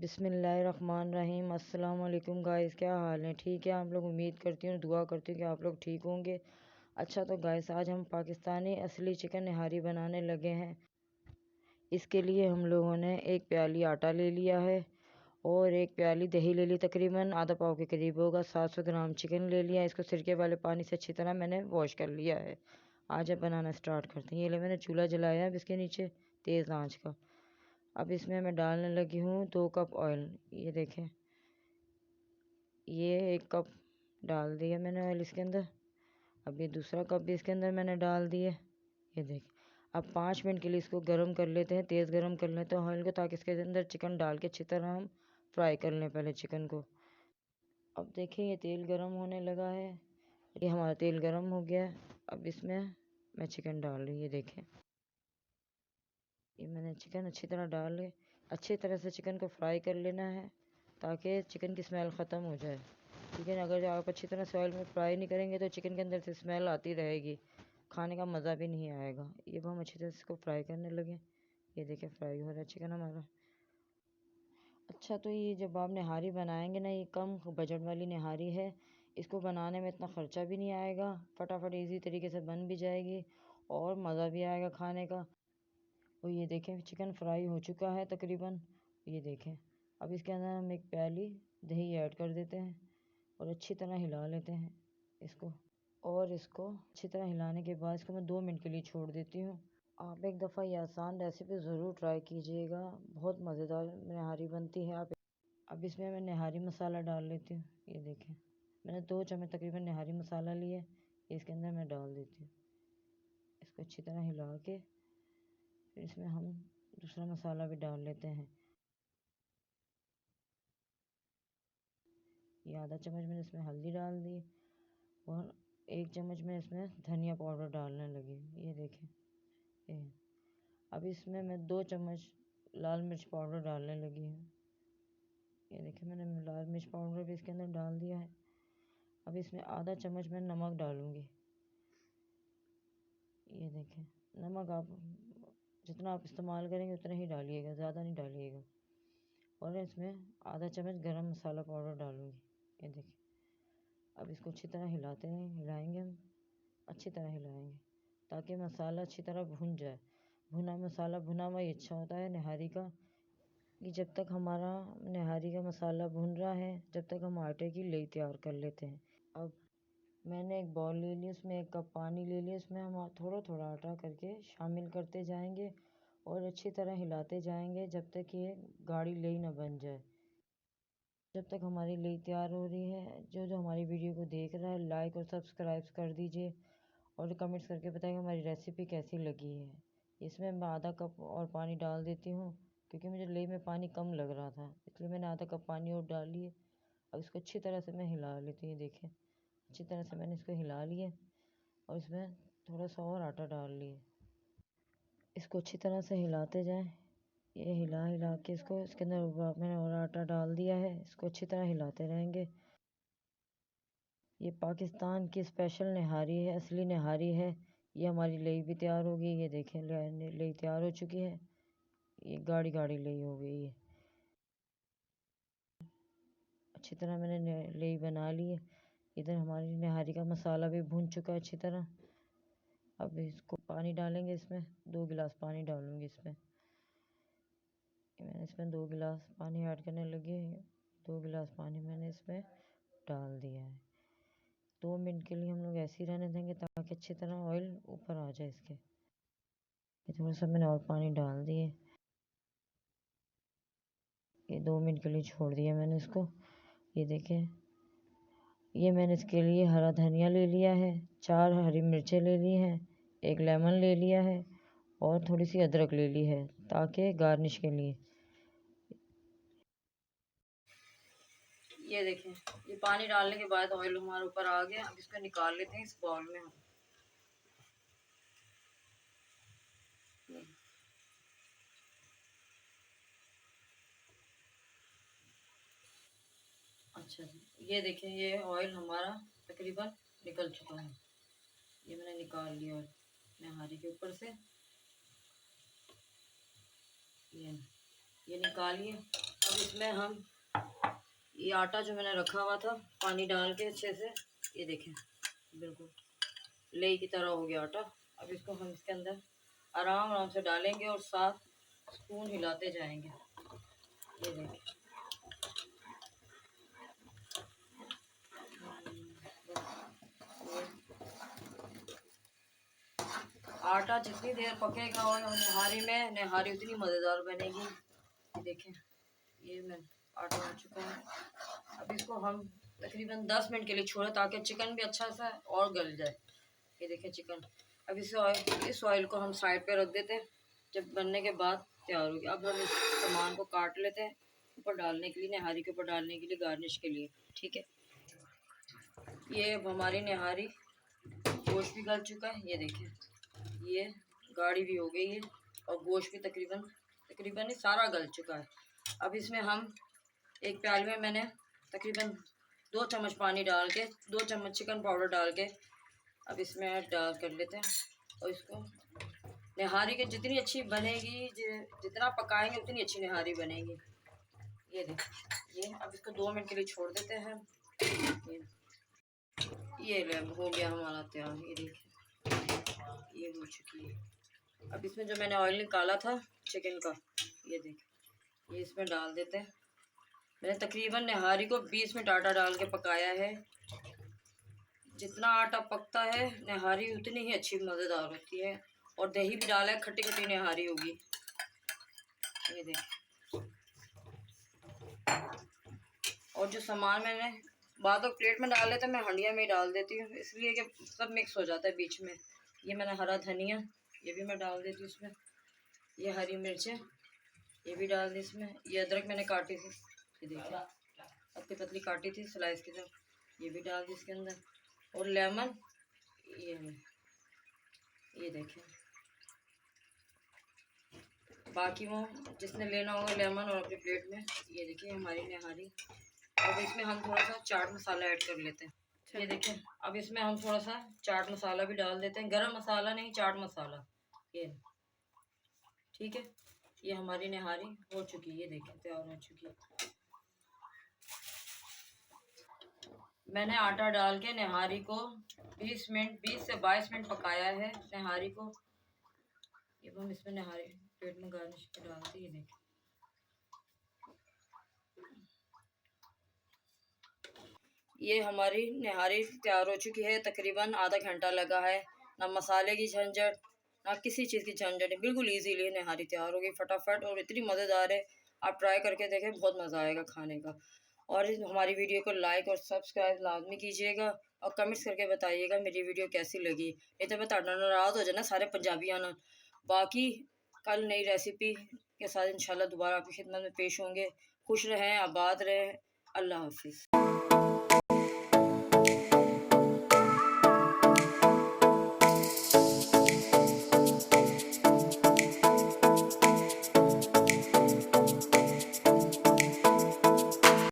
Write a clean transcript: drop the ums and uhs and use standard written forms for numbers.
बिस्मिल्लाहिर्रहमानिर्रहीम। अस्सलाम वालेकुम गाइस, क्या हाल है? ठीक है आप लोग? उम्मीद करती हूँ, दुआ करती हूँ कि आप लोग ठीक होंगे। अच्छा तो गाइस, आज हम पाकिस्तानी असली चिकन निहारी बनाने लगे हैं। इसके लिए हम लोगों ने एक प्याली आटा ले लिया है और एक प्याली दही ले ली, तकरीबन आधा पाव के करीब होगा। 700 ग्राम चिकन ले लिया। इसको सिरके वाले पानी से अच्छी तरह मैंने वॉश कर लिया है। आज अब बनाना स्टार्ट करते हैं। ये ले मैंने चूल्हा जलाया है, अब इसके नीचे तेज़ आंच का। अब इसमें मैं डालने लगी हूँ 2 कप ऑयल। ये देखें, ये 1 कप डाल दिया मैंने ऑयल इसके अंदर। अब ये दूसरा कप भी इसके अंदर मैंने डाल दिया। ये देखें, अब 5 मिनट के लिए इसको गर्म कर लेते हैं, तेज़ गर्म कर लेते हैं ऑयल को, ताकि इसके अंदर चिकन डाल के अच्छी तरह हम फ्राई कर लें पहले चिकन को। अब देखिए, ये तेल गर्म होने लगा है। ये हमारा तेल गर्म हो गया है। अब इसमें मैं चिकन डाल रही हूँ। ये देखें, ये मैंने चिकन अच्छी तरह डाल ले। अच्छी तरह से चिकन को फ्राई कर लेना है ताकि चिकन की स्मेल ख़त्म हो जाए। ठीक है, अगर आप अच्छी तरह से ऑयल में फ्राई नहीं करेंगे तो चिकन के अंदर से स्मेल आती रहेगी, खाने का मज़ा भी नहीं आएगा। ये हम अच्छी तरह से इसको फ्राई करने लगे। ये देखिए, फ्राई हो रहा है चिकन हमारा। अच्छा तो ये जब आप निहारी बनाएंगे ना, ये कम बजट वाली निहारी है। इसको बनाने में इतना ख़र्चा भी नहीं आएगा, फटाफट ईजी तरीके से बन भी जाएगी और मज़ा भी आएगा खाने का। और ये देखें, चिकन फ्राई हो चुका है तकरीबन। ये देखें, अब इसके अंदर हम एक प्याली दही ऐड कर देते हैं और अच्छी तरह हिला लेते हैं इसको। और इसको अच्छी तरह हिलाने के बाद इसको मैं 2 मिनट के लिए छोड़ देती हूँ। आप एक दफ़ा ये आसान रेसिपी ज़रूर ट्राई कीजिएगा, बहुत मज़ेदार निहारी बनती है। आप अब इसमें मैं निहारी मसाला डाल लेती हूँ। ये देखें, मैंने 2 चम्मच तकरीबन निहारी मसाला लिए, इसके अंदर मैं डाल देती हूँ। इसको अच्छी तरह हिला के फिर इसमें हम दूसरा मसाला भी डाल लेते हैं। ये आधा चम्मच मैंने इसमें हल्दी डाल दी और 1 चम्मच में इसमें धनिया पाउडर डालने लगी। ये देखें, ये अब इसमें मैं 2 चम्मच लाल मिर्च पाउडर डालने लगी हूँ। ये देखें, मैंने लाल मिर्च पाउडर भी इसके अंदर डाल दिया है। अब इसमें आधा चम्मच मैं नमक डालूँगी। ये देखें, नमक आप जितना आप इस्तेमाल करेंगे उतना ही डालिएगा, ज़्यादा नहीं डालिएगा। और इसमें आधा चम्मच गरम मसाला पाउडर डालूँगी। ये देखिए, अब इसको अच्छी तरह हिलाते हैं, हिलाएंगे हम, अच्छी तरह हिलाएंगे ताकि मसाला अच्छी तरह भुन जाए। भुना मसाला भुना हुआ ही अच्छा होता है निहारी का। कि जब तक हमारा निहारी का मसाला भुन रहा है, जब तक हम आटे की लेई तैयार कर लेते हैं। अब मैंने एक बाउल ले लिया, उसमें 1 कप पानी ले लिया। उसमें हम थोड़ा थोड़ा आटा करके शामिल करते जाएंगे और अच्छी तरह हिलाते जाएंगे जब तक ये गाढ़ी लेई ना बन जाए। जब तक हमारी लेई तैयार हो रही है, जो जो हमारी वीडियो को देख रहा है, लाइक और सब्सक्राइब कर दीजिए और कमेंट्स करके बताइए हमारी रेसिपी कैसी लगी है। इसमें मैं आधा कप और पानी डाल देती हूँ, क्योंकि मुझे लेई में पानी कम लग रहा था, इसलिए मैंने आधा कप पानी और डाल लिए। अब इसको अच्छी तरह से मैं हिला लेती हूँ। देखें, अच्छी तरह से मैंने इसको हिला लिया और इसमें थोड़ा सा और आटा डाल लिए। इसको अच्छी तरह से हिलाते जाएं। ये हिला हिला के इसको, इसके अंदर मैंने और आटा डाल दिया है। इसको अच्छी तरह हिलाते रहेंगे। ये पाकिस्तान की स्पेशल निहारी है, असली निहारी है। ये हमारी लेई भी तैयार होगी। ये देखें, लेई तैयार हो चुकी है। ये गाढ़ी गाढ़ी लेई हो गई है। अच्छी तरह मैंने लेई बना ली है। इधर हमारी निहारी का मसाला भी भून चुका है अच्छी तरह। अब इसको पानी डालेंगे, इसमें 2 गिलास पानी डालूंगी इसमें। मैंने इसमें 2 गिलास पानी ऐड करने लगी। 2 गिलास पानी मैंने इसमें डाल दिया है। 2 मिनट के लिए हम लोग ऐसे ही रहने देंगे ताकि अच्छी तरह ऑयल ऊपर आ जाए इसके। ये थोड़ा सा मैंने और पानी डाल दिए। ये 2 मिनट के लिए छोड़ दिया मैंने इसको। ये देखें, ये मैंने इसके लिए हरा धनिया ले लिया है, 4 हरी मिर्चें ले ली हैं, 1 लेमन ले लिया है और थोड़ी सी अदरक ले ली है ताकि गार्निश के लिए। ये देखें, ये पानी डालने के बाद ऑयल हमारे ऊपर आ गया। अब इसको निकाल लेते हैं इस बाउल में हम। अच्छा जी, ये देखें, ये ऑयल हमारा तकरीबन निकल चुका है। ये मैंने निकाल लिया और निहारी के ऊपर से ये निकालिए। अब अब इसमें हम ये आटा जो मैंने रखा हुआ था पानी डाल के अच्छे से, ये देखें बिल्कुल लेई की तरह हो गया आटा। अब इसको हम इसके अंदर आराम आराम से डालेंगे और साथ स्पून हिलाते जाएंगे। ये देखें आटा जितनी देर पकेगा और निहारी में, निहारी उतनी मज़ेदार बनेगी। ये देखें ये मैं आटा हो चुका है। अब इसको हम तकरीबन 10 मिनट के लिए छोड़ें ताकि चिकन भी अच्छा सा और गल जाए। ये देखें चिकन। अब इस ऑयल को हम साइड पे रख देते हैं। जब बनने के बाद तैयार होगी। अब हम इस सामान को काट लेते हैं ऊपर डालने के लिए, निहारी के ऊपर डालने के लिए, गार्निश के लिए। ठीक है, ये अब हमारी निहारी गोश्त भी गल चुका है। ये देखें ये गाढ़ी भी हो गई है और गोश्त भी तकरीबन ही सारा गल चुका है। अब इसमें हम एक प्याले में मैंने तकरीबन 2 चम्मच पानी डाल के 2 चम्मच चिकन पाउडर डाल के अब इसमें डाल कर लेते हैं। और इसको निहारी के जितनी अच्छी बनेगी, जितना पकाएंगे उतनी अच्छी निहारी बनेगी। ये देखें ये अब इसको 2 मिनट के लिए छोड़ देते हैं। ये ले हो गया हमारा तैयार। ये देखिए ये हो चुकी है। अब इसमें जो मैंने ऑयल निकाला था चिकन का, ये देखिए ये इसमें डाल देते हैं। मैंने तकरीबन निहारी को 20 मिनट आटा डाल के पकाया है। जितना आटा पकता है निहारी उतनी ही अच्छी मज़ेदार होती है। और दही भी डाला है, खट्टी खट्टी निहारी होगी। ये देखिए और जो सामान मैंने बाद में प्लेट में डाल लेते मैं हंडिया में ही डाल देती हूँ, इसलिए कि सब मिक्स हो जाता है बीच में। ये मैंने हरा धनिया ये भी मैं डाल देती हूँ इसमें। ये हरी मिर्चें ये भी डाल दी इसमें। ये अदरक मैंने काटी थी, ये देखिए पतली पतली काटी थी स्लाइस की तरह, ये भी डाल दी इसके अंदर। और लेमन ये देखें। बाकी वो जिसने लेना होगा लेमन और अपनी प्लेट में। ये देखिए हमारी निहारी। अब इसमें हम थोड़ा सा चाट मसाला ऐड कर लेते हैं। ये देखें अब इसमें हम थोड़ा सा चाट मसाला भी डाल देते हैं, गरम मसाला नहीं चाट मसाला। ये ठीक है, ये हमारी निहारी हो चुकी है। ये देखें तैयार हो चुकी है। मैंने आटा डाल के निहारी को 20 से 22 मिनट पकाया है निहारी को। ये हम इसमें निहारी प्लेट में गार्निश के डालते। ये देखें ये हमारी निहारी तैयार हो चुकी है। तकरीबन आधा घंटा लगा है, ना मसाले की झंझट ना किसी चीज़ की झंझट, बिल्कुल इजीली निहारी तैयार हो गई फटाफट और इतनी मज़ेदार है। आप ट्राई करके देखें, बहुत मज़ा आएगा खाने का। और हमारी वीडियो को लाइक और सब्सक्राइब लाजमी कीजिएगा और कमेंट्स करके बताइएगा मेरी वीडियो कैसी लगी। नहीं तो मैं ताड़ा नाराज़ हो जाना सारे पंजाबी आना। बाकी कल नई रेसिपी के साथ इंशाल्लाह दोबारा आपकी खिदमत में पेश होंगे। खुश रहें, आबाद रहें। अल्लाह हाफिज़।